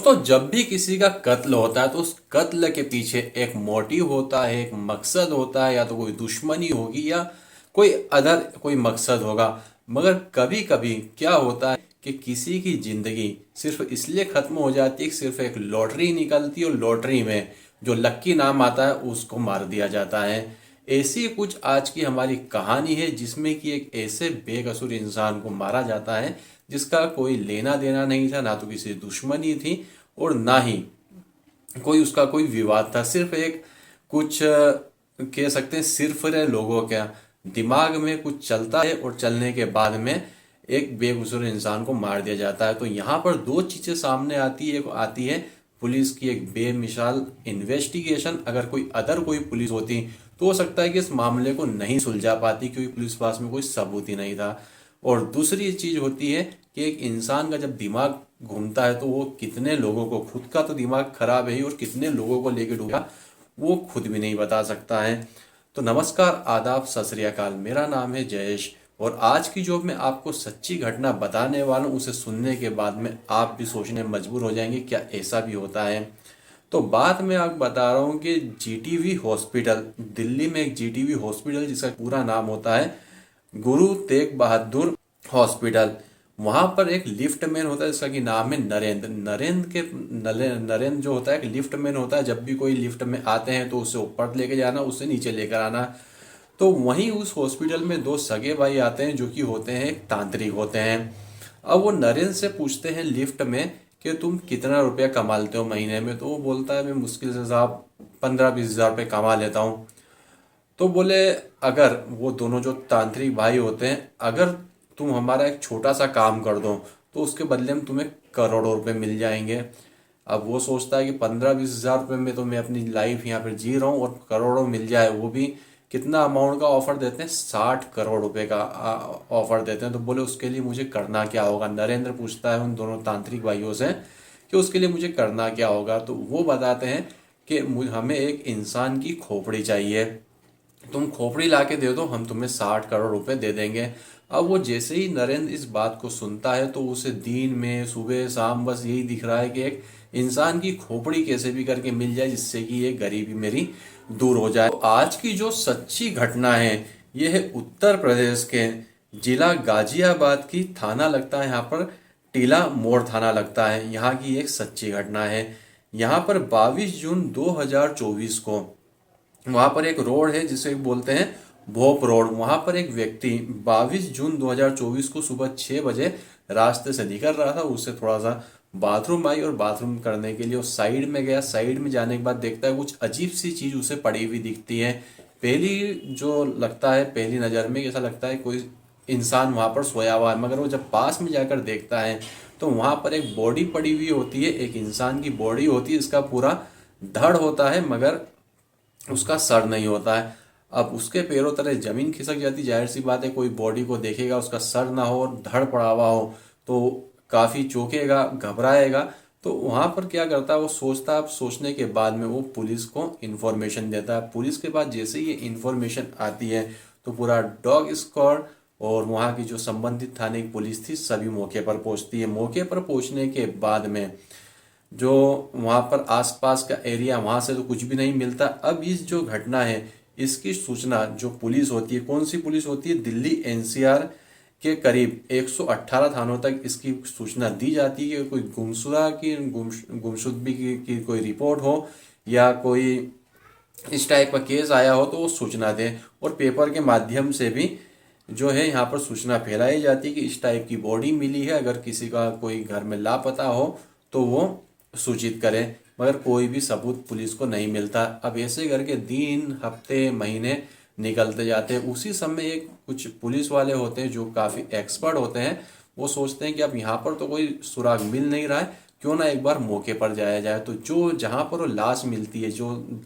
तो जब भी किसी का कत्ल होता है तो उस कत्ल के पीछे एक मोटिव होता है, एक मकसद होता है, या तो कोई दुश्मनी होगी या कोई मकसद होगा। मगर कभी कभी क्या होता है कि किसी की जिंदगी सिर्फ इसलिए खत्म हो जाती है कि सिर्फ एक लॉटरी निकलती है और लॉटरी में जो लक्की नाम आता है उसको मार दिया जाता है। ऐसी कुछ आज की हमारी कहानी है जिसमें कि एक ऐसे बेकसूर इंसान को मारा जाता है जिसका कोई लेना देना नहीं था, ना तो किसी दुश्मनी थी और ना ही कोई उसका कोई विवाद था। सिर्फ एक कुछ कह सकते हैं सिरफिरे लोगों का दिमाग में कुछ चलता है और चलने के बाद में एक बेकसूर इंसान को मार दिया जाता है। तो यहाँ पर दो चीजें सामने आती है। एक आती है पुलिस की एक बेमिसाल इन्वेस्टिगेशन। अगर कोई पुलिस होती तो हो सकता है कि इस मामले को नहीं सुलझा पाती क्योंकि पुलिस पास में कोई सबूत ही नहीं था। और दूसरी चीज होती है कि एक इंसान का जब दिमाग घूमता है तो वो कितने लोगों को, खुद का तो दिमाग खराब है ही और कितने लोगों को लेकर डूबा वो खुद भी नहीं बता सकता है। तो नमस्कार, आदाब, सत श्री अकाल। मेरा नाम है जयेश और आज की जो मैं आपको सच्ची घटना बताने वाला हूँ उसे सुनने के बाद में आप भी सोचने मजबूर हो जाएंगे क्या ऐसा भी होता है। तो बात मैं आपको बता रहा हूँ कि जीटीवी हॉस्पिटल, दिल्ली में एक जीटीवी हॉस्पिटल जिसका पूरा नाम होता है गुरु तेग बहादुर हॉस्पिटल। वहां पर एक लिफ्ट मैन होता है जिसका कि नाम है नरेंद्र। नरेंद्र जो होता है एक लिफ्ट मैन होता है। जब भी कोई लिफ्ट में आते हैं तो उसे ऊपर लेके जाना, उससे नीचे लेकर आना। तो वहीं उस हॉस्पिटल में दो सगे भाई आते हैं जो कि होते हैं एक तांत्रिक होते हैं। अब वो नरेंद्र से पूछते हैं लिफ्ट में कि तुम कितना रुपया कमा लेते हो महीने में। तो वो बोलता है मैं मुश्किल से साहब 15-20 हज़ार रुपये कमा लेता हूँ। तो बोले अगर वो दोनों जो तांत्रिक भाई होते हैं, अगर तुम हमारा एक छोटा सा काम कर दो तो उसके बदले में तुम्हें करोड़ों रुपए मिल जाएंगे। अब वो सोचता है कि 15-20 हज़ार रुपये में तो मैं अपनी लाइफ यहाँ पर जी रहा हूँ और करोड़ों मिल जाए, वो भी कितना अमाउंट का ऑफर देते हैं, 60 करोड़ रुपए का ऑफर देते हैं। तो बोले उसके लिए मुझे करना क्या होगा। नरेंद्र पूछता है उन दोनों तांत्रिक भाइयों से कि उसके लिए मुझे करना क्या होगा। तो वो बताते हैं कि हमें एक इंसान की खोपड़ी चाहिए, तुम खोपड़ी ला के दे दो, हम तुम्हें 60 करोड़ रुपए दे देंगे। अब वो जैसे ही नरेंद्र इस बात को सुनता है तो उसे दिन में सुबह शाम बस यही दिख रहा है कि एक इंसान की खोपड़ी कैसे भी करके मिल जाए जिससे कि ये गरीबी मेरी दूर हो जाए। तो आज की जो सच्ची घटना है ये है उत्तर प्रदेश के जिला गाजियाबाद की, थाना लगता है यहाँ पर टीला मोड़ थाना लगता है। यहाँ की एक सच्ची घटना है। यहाँ पर 22 जून 2024 को वहां पर एक रोड है जिसे बोलते हैं भोप रोड। वहां पर एक व्यक्ति 22 जून 2024 को सुबह 6 बजे रास्ते से निकल रहा था। उससे थोड़ा सा बाथरूम आई और बाथरूम करने के लिए उस साइड में गया। साइड में जाने के बाद देखता है कुछ अजीब सी चीज उसे पड़ी हुई दिखती है। पहली नजर में ऐसा लगता है कोई इंसान वहां पर सोया हुआ है, मगर वो जब पास में जाकर देखता है तो वहां पर एक बॉडी पड़ी हुई होती है। एक इंसान की बॉडी होती है, इसका पूरा धड़ होता है मगर उसका सर नहीं होता है। अब उसके पैरों तले जमीन खिसक जाती। जाहिर सी बात है कोई बॉडी को देखेगा उसका सर ना हो और धड़ पड़ा हुआ हो तो काफी चौंकेगा, घबराएगा। तो वहां पर क्या करता है वो सोचता है। अब सोचने के बाद में वो पुलिस को इन्फॉर्मेशन देता है। पुलिस के पास जैसे ही ये इन्फॉर्मेशन आती है तो पूरा डॉग स्क्वाड और वहाँ की जो संबंधित थाने की पुलिस थी सभी मौके पर पहुंचती है। मौके पर पहुंचने के बाद में जो वहां पर आसपास का एरिया, वहां से तो कुछ भी नहीं मिलता। अब इस जो घटना है इसकी सूचना जो पुलिस होती है, कौन सी पुलिस होती है, दिल्ली एनसीआर के करीब 118 थानों तक इसकी सूचना दी जाती है कि कोई गुमशुदगी की कोई रिपोर्ट हो या कोई इस टाइप का केस आया हो तो वो सूचना दें। और पेपर के माध्यम से भी जो है यहाँ पर सूचना फैलाई जाती है कि इस टाइप की बॉडी मिली है, अगर किसी का कोई घर में लापता हो तो वो सूचित करें। मगर कोई भी सबूत पुलिस को नहीं मिलता। अब ऐसे करके दिन, हफ्ते, महीने निकलते जाते हैं। उसी समय एक कुछ पुलिस वाले होते हैं जो काफ़ी एक्सपर्ट होते हैं। वो सोचते हैं कि अब यहाँ पर तो कोई सुराग मिल नहीं रहा है, क्यों ना एक बार मौके पर जाया जाए। तो जो जहाँ पर वो लाश मिलती है, जो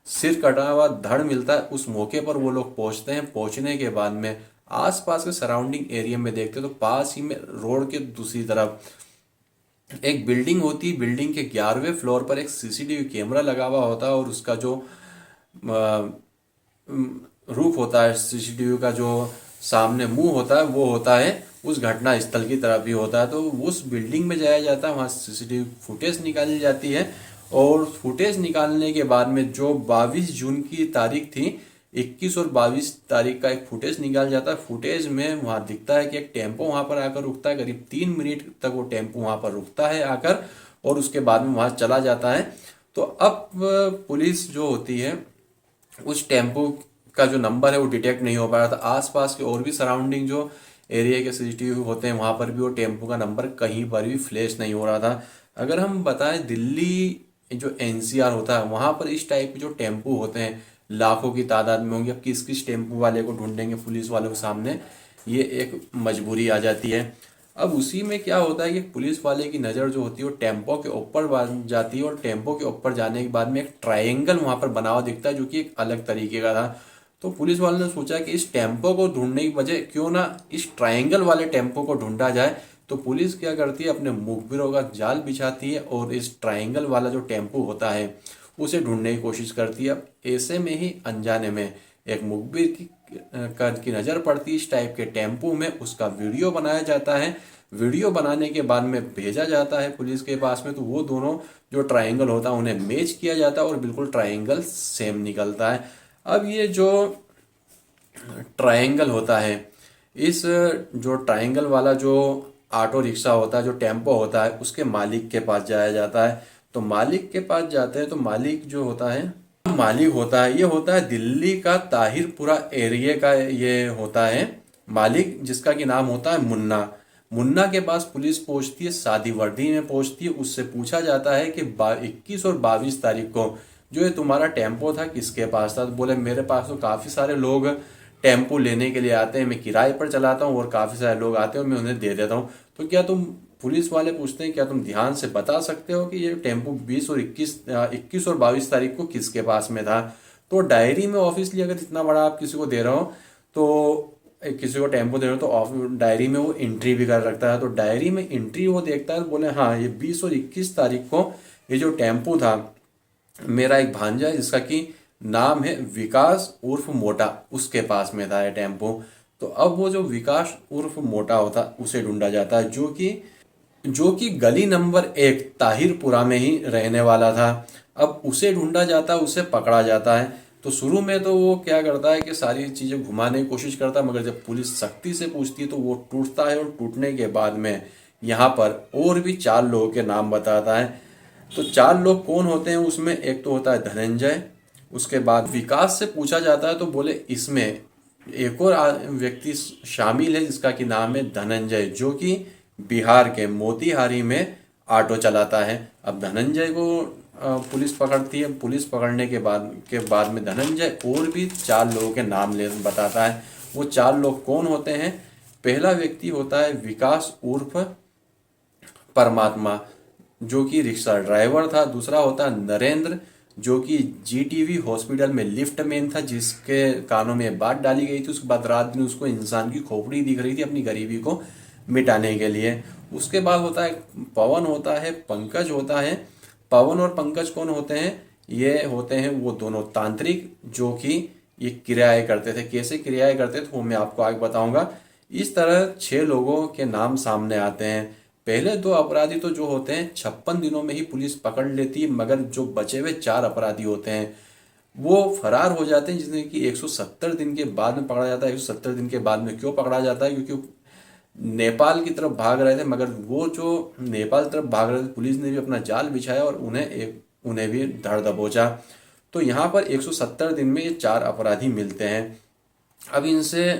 सिर कटा हुआ धड़ मिलता है, उस मौके पर वो लोग पहुंचते हैं। पहुंचने के बाद में आसपास के सराउंडिंग एरिया में देखते हैं तो पास ही में रोड के दूसरी तरफ एक बिल्डिंग होती है। बिल्डिंग के 11वें फ्लोर पर एक सीसीटीवी कैमरा लगा हुआ होता है और उसका जो रूफ होता है, सीसीटीवी का जो सामने मुंह होता है वो होता है उस घटना स्थल की तरफ ही होता है। तो उस बिल्डिंग में जाया जाता है, वहाँ सीसीटीवी फुटेज निकाली जाती है और फुटेज निकालने के बाद में जो 22 जून की तारीख थी, 21 और 22 तारीख का एक फुटेज निकाल जाता है। फुटेज में वहाँ दिखता है कि एक टेम्पो वहाँ पर आकर रुकता है, करीब 3 मिनट तक वो टेम्पो वहाँ पर रुकता है आकर, और उसके बाद में वहाँ चला जाता है। तो अब पुलिस जो होती है उस टेम्पो का जो नंबर है वो डिटेक्ट नहीं हो पा रहा था। आसपास के और भी सराउंडिंग जो एरिया के सीसीटीवी होते हैं वहाँ पर भी वो टेम्पो का नंबर कहीं पर भी फ्लैश नहीं हो रहा था। अगर हम बताएं दिल्ली जो एनसीआर होता है वहाँ पर इस टाइप के जो टेम्पो होते हैं लाखों की तादाद में होंगे। अब किस किस टेम्पो वाले को ढूंढेंगे पुलिस वालों के सामने, ये एक मजबूरी आ जाती है। अब उसी में क्या होता है कि पुलिस वाले की नज़र जो होती है वो टेम्पो के ऊपर जाती है, और टेम्पो के ऊपर जाने के बाद में एक ट्रायंगल वहाँ पर बना हुआ दिखता है जो कि एक अलग तरीके का था। तो पुलिस वालों ने सोचा कि इस टेम्पो को ढूंढने की बजाय क्यों ना इस ट्रायंगल वाले टेम्पो को ढूंढा जाए। तो पुलिस क्या करती है, अपने मुखबिरों का जाल बिछाती है और इस ट्रायंगल वाला जो टेम्पो होता है उसे ढूंढने की कोशिश करती है। अब ऐसे में ही अनजाने में एक मुखबिर की नज़र पड़ती है इस टाइप के टेम्पो में, उसका वीडियो बनाया जाता है। वीडियो बनाने के बाद में भेजा जाता है पुलिस के पास में, तो वो दोनों जो ट्रायंगल होता है उन्हें मैच किया जाता है और बिल्कुल ट्रायंगल सेम निकलता है। अब ये जो ट्रायंगल होता है, इस जो ट्रायंगल वाला जो ऑटो रिक्शा होता है, जो टेम्पो होता है, उसके मालिक के पास जाया जाता है। तो मालिक के पास जाते हैं तो मालिक जो होता है, मालिक होता है ये होता है दिल्ली का ताहिरपुरा एरिया का ये होता है मालिक, जिसका कि नाम होता है मुन्ना। मुन्ना के पास पुलिस पहुंचती है, शादी वर्दी में पहुंचती है। उससे पूछा जाता है कि 21 और 22 तारीख को जो ये तुम्हारा टेम्पो था किसके पास था। तो बोले मेरे पास तो काफ़ी सारे लोग टेम्पो लेने के लिए आते हैं, मैं किराए पर चलाता हूँ और काफ़ी सारे लोग आते हैं और मैं उन्हें दे देता हूँ। तो क्या तुम, पुलिस वाले पूछते हैं, क्या तुम ध्यान से बता सकते हो कि ये टेम्पो 21 और 22 तारीख को किसके पास में था। तो डायरी में ऑब्वियसली अगर इतना बड़ा आप किसी को दे रहे हो तो किसी को टेम्पो दे रहे हो तो डायरी में वो एंट्री भी कर रखता है। तो डायरी में एंट्री वो देखता है तो बोले हाँ ये 20 और 21 तारीख को ये जो टेम्पो था मेरा एक भांजा है जिसका कि नाम है विकास उर्फ मोटा, उसके पास में था ये टेम्पो। तो अब वो जो विकास उर्फ मोटा होता उसे ढूंढा जाता है जो कि गली नंबर 1 ताहिरपुरा में ही रहने वाला था। अब उसे ढूंढा जाता है, उसे पकड़ा जाता है। तो शुरू में तो वो क्या करता है कि सारी चीज़ें घुमाने की कोशिश करता है, मगर जब पुलिस सख्ती से पूछती है तो वो टूटता है, और टूटने के बाद में यहाँ पर और भी 4 लोगों के नाम बताता है। तो 4 लोग कौन होते हैं उसमें, एक तो होता है धनंजय, उसके बाद विकास से पूछा जाता है तो बोले इसमें एक और व्यक्ति शामिल है जिसका कि नाम है धनंजय, जो कि बिहार के मोतिहारी में ऑटो चलाता है। अब धनंजय को पुलिस पकड़ती है। पुलिस पकड़ने के बाद में धनंजय और भी 4 लोगों के नाम ले बताता है। वो 4 लोग कौन होते हैं, पहला व्यक्ति होता है विकास उर्फ परमात्मा, जो कि रिक्शा ड्राइवर था। दूसरा होता है नरेंद्र, जो कि जीटीवी हॉस्पिटल में लिफ्ट मैन था, जिसके कानों में बात डाली गई थी। उसके बाद रात दिन उसको इंसान की खोपड़ी दिख रही थी अपनी गरीबी को मिटाने के लिए। उसके बाद होता है पवन, होता है पंकज होता है। पवन और पंकज कौन होते हैं, ये होते हैं वो दोनों तांत्रिक जो कि ये क्रियाएं करते थे। कैसे क्रियाएं करते थे वो मैं आपको आगे बताऊंगा। इस तरह 6 लोगों के नाम सामने आते हैं। पहले 2 अपराधी तो जो होते हैं 56 दिनों में ही पुलिस पकड़ लेती है, मगर जो बचे हुए 4 अपराधी होते हैं वो फरार हो जाते हैं, जिसमें कि 170 दिन के बाद में पकड़ा जाता है। 170 दिन के बाद में क्यों पकड़ा जाता है, क्योंकि नेपाल की तरफ भाग रहे थे, मगर वो जो नेपाल की तरफ भाग रहे थे पुलिस ने भी अपना जाल बिछाया और उन्हें भी धर दबोचा। तो यहाँ पर 170 दिन में ये 4 अपराधी मिलते हैं। अब इनसे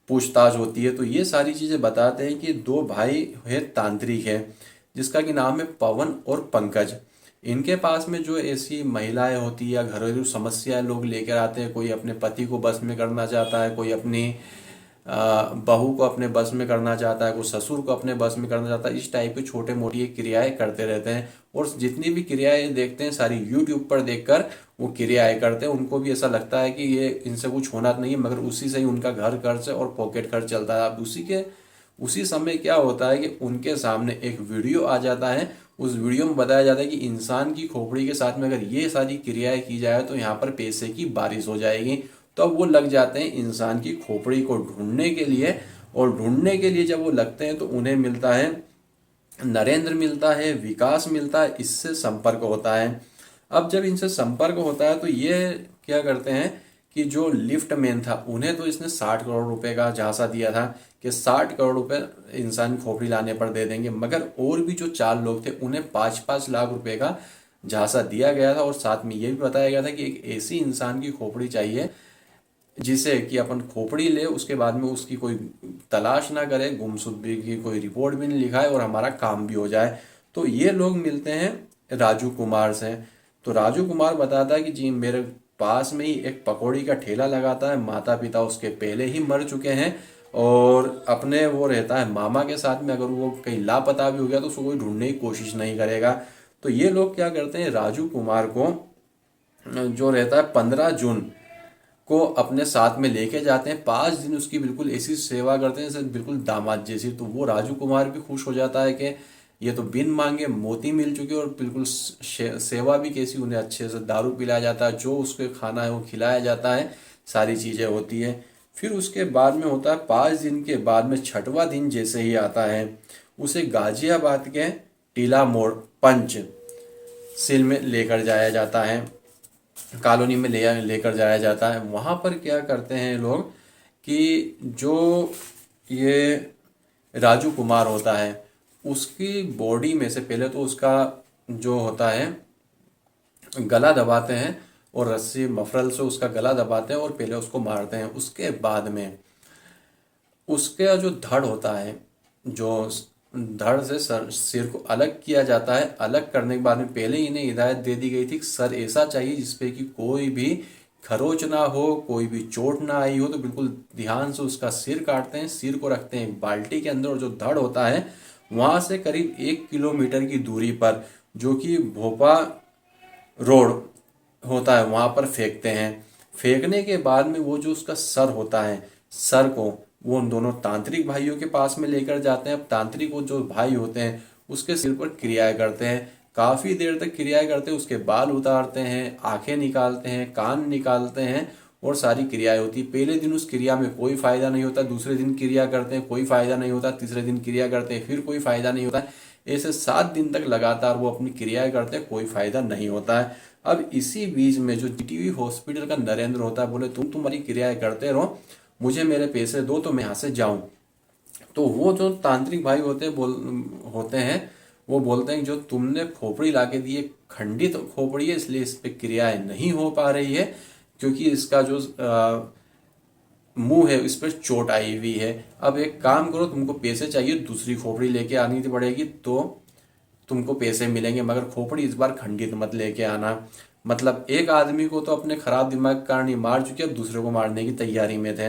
पूछताछ होती है तो ये सारी चीज़ें बताते हैं कि 2 भाई है तांत्रिक है, जिसका कि नाम है पवन और पंकज। इनके पास में जो ऐसी महिलाएं होती है या घरेलू समस्याएं लोग लेकर आते हैं, कोई अपने पति को बस में करना चाहता है, कोई अपनी बहू को अपने बस में करना चाहता है, कोई ससुर को अपने बस में करना चाहता है। इस टाइप की छोटे मोटी क्रियाएं करते रहते हैं, और जितनी भी क्रियाएं देखते हैं सारी यूट्यूब पर देखकर वो क्रियाएं करते हैं। उनको भी ऐसा लगता है कि ये इनसे कुछ होना नहीं है, मगर उसी से ही उनका घर खर्च और पॉकेट खर्च चलता है। अब उसी समय क्या होता है कि उनके सामने एक वीडियो आ जाता है। उस वीडियो में बताया जाता है कि इंसान की खोपड़ी के साथ में अगर ये सारी क्रियाएं की जाए तो यहाँ पर पैसे की बारिश हो जाएगी। तो अब वो लग जाते हैं इंसान की खोपड़ी को ढूंढने के लिए, और ढूंढने के लिए जब वो लगते हैं तो उन्हें मिलता है, नरेंद्र मिलता है, विकास मिलता है, इससे संपर्क होता है। अब जब इनसे संपर्क होता है तो ये क्या करते हैं कि जो लिफ्ट मैन था उन्हें तो इसने 60 करोड़ रुपए का झांसा दिया था कि 60 करोड़ रुपए इंसान खोपड़ी लाने पर दे देंगे, मगर और भी जो 4 लोग थे उन्हें 5-5 लाख रुपए का झांसा दिया गया था। और साथ में ये भी बताया गया था कि एक ऐसी इंसान की खोपड़ी चाहिए जिसे कि अपन खोपड़ी ले, उसके बाद में उसकी कोई तलाश ना करे, गुमशुदगी की कोई रिपोर्ट भी नहीं लिखाए और हमारा काम भी हो जाए। तो ये लोग मिलते हैं राजू कुमार से। तो राजू कुमार बताता है कि जी मेरे पास में ही एक पकौड़ी का ठेला लगाता है, माता पिता उसके पहले ही मर चुके हैं और अपने वो रहता है मामा के साथ में, अगर वो कहीं लापता भी हो गया तो उसको कोई ढूंढने की कोशिश नहीं करेगा। तो ये लोग क्या करते हैं, राजू कुमार को जो रहता है 15 जून को अपने साथ में लेके जाते हैं। 5 दिन उसकी बिल्कुल ऐसी सेवा करते हैं जैसे बिल्कुल दामाद जैसी। तो वो राजू कुमार भी खुश हो जाता है कि ये तो बिन मांगे मोती मिल चुके और बिल्कुल सेवा भी कैसी, उन्हें अच्छे से दारू पिलाया जाता है, जो उसके खाना है वो खिलाया जाता है, सारी चीज़ें होती है। फिर उसके बाद में होता है 5 दिन के बाद में 6वां दिन जैसे ही आता है, उसे गाजियाबाद के टीला मोड़ पंच सिल में लेकर जाया जाता है, कॉलोनी में लेकर जाया जाता है। वहाँ पर क्या करते हैं लोग कि जो ये राजू कुमार होता है उसकी बॉडी में से पहले तो उसका जो होता है गला दबाते हैं और रस्सी मफरल से उसका गला दबाते हैं और पहले उसको मारते हैं। उसके बाद में उसका जो धड़ होता है, जो धड़ से सिर को अलग किया जाता है। अलग करने के बाद में पहले ही इन्हें हिदायत दे दी गई थी कि सर ऐसा चाहिए जिसपे कि कोई भी खरोच ना हो, कोई भी चोट ना आई हो। तो बिल्कुल ध्यान से उसका सिर काटते हैं, सिर को रखते हैं एक बाल्टी के अंदर और जो धड़ होता है वहां से करीब 1 किलोमीटर की दूरी पर, जो कि भोपा रोड होता है, वहां पर फेंकते हैं। फेंकने के बाद में वो जो उसका सर होता है, सर को वो उन दोनों तांत्रिक भाइयों के पास में लेकर जाते हैं। अब तांत्रिक वो जो भाई होते हैं उसके सिर पर क्रियाएं करते हैं, काफी देर तक क्रियाएं करते हैं। उसके बाल उतारते हैं, आंखें निकालते हैं, कान निकालते हैं और सारी क्रियाएं होती है। पहले दिन उस क्रिया में कोई फायदा नहीं होता, दूसरे दिन क्रिया करते हैं कोई फायदा नहीं होता, तीसरे दिन क्रिया करते हैं फिर कोई फायदा नहीं होता। ऐसे 7 दिन तक लगातार वो अपनी क्रियाएं करते हैं, कोई फायदा नहीं होता है। अब इसी बीच में जो जीटीवी हॉस्पिटल का नरेंद्र होता है, बोले तुम तुम्हारी क्रियाएं करते रहो, मुझे मेरे पैसे दो तो मैं यहाँ से जाऊं। तो वो जो तांत्रिक भाई होते हैं वो बोलते हैं कि जो तुमने खोपड़ी लाके दी है खंडित खोपड़ी है, इसलिए इस पे क्रियाएं नहीं हो पा रही है, क्योंकि इसका जो मुंह है इस पर चोट आई हुई है। अब एक काम करो, तुमको पैसे चाहिए, दूसरी खोपड़ी लेके आनी पड़ेगी तो तुमको पैसे मिलेंगे, मगर खोपड़ी इस बार खंडित मत लेके आना। मतलब एक आदमी को तो अपने खराब दिमाग के कारण ही मार चुके, अब दूसरे को मारने की तैयारी में थे।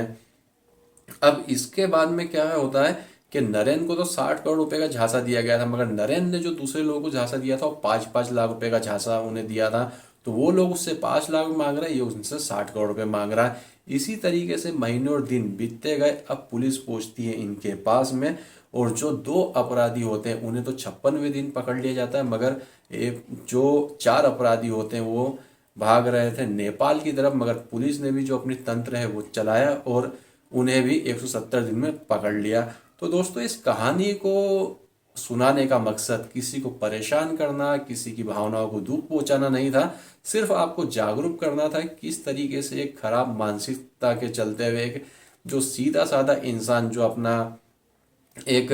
अब इसके बाद में क्या होता है कि नरेंद्र को तो 60 करोड़ रुपए का झांसा दिया गया था, मगर नरेंद्र ने जो दूसरे लोगों को झांसा दिया था वो 5-5 लाख रुपए का झांसा उन्हें दिया था। तो वो लोग उससे 5 लाख मांग रहे हैं, ये उनसे 60 करोड़ रुपए मांग रहा है। इसी तरीके से महीने और दिन बीतते गए। अब पुलिस पहुंचती है इनके पास में और जो 2 अपराधी होते हैं उन्हें तो 56वें दिन पकड़ लिया जाता है, मगर जो 4 अपराधी होते हैं वो भाग रहे थे नेपाल की तरफ, मगर पुलिस ने भी जो अपनी तंत्र है वो चलाया और उन्हें भी 170 दिन में पकड़ लिया। तो दोस्तों इस कहानी को सुनाने का मकसद किसी को परेशान करना, किसी की भावनाओं को दुख पहुंचाना नहीं था, सिर्फ आपको जागरूक करना था किस तरीके से एक खराब मानसिकता के चलते हुए एक जो सीधा साधा इंसान जो अपना एक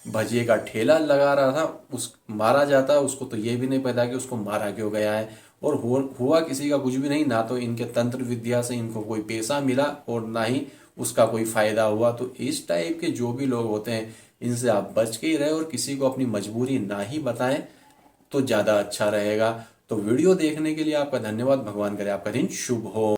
भजिए का ठेला लगा रहा था उस मारा जाता। उसको तो ये भी नहीं पता कि उसको मारा क्यों गया है, और हुआ किसी का कुछ भी नहीं, ना तो इनके तंत्र विद्या से इनको कोई पैसा मिला और ना ही उसका कोई फायदा हुआ। तो इस टाइप के जो भी लोग होते हैं इनसे आप बच के ही रहे और किसी को अपनी मजबूरी ना ही बताएं तो ज़्यादा अच्छा रहेगा। तो वीडियो देखने के लिए आपका धन्यवाद। भगवान करे आपका दिन शुभ हो।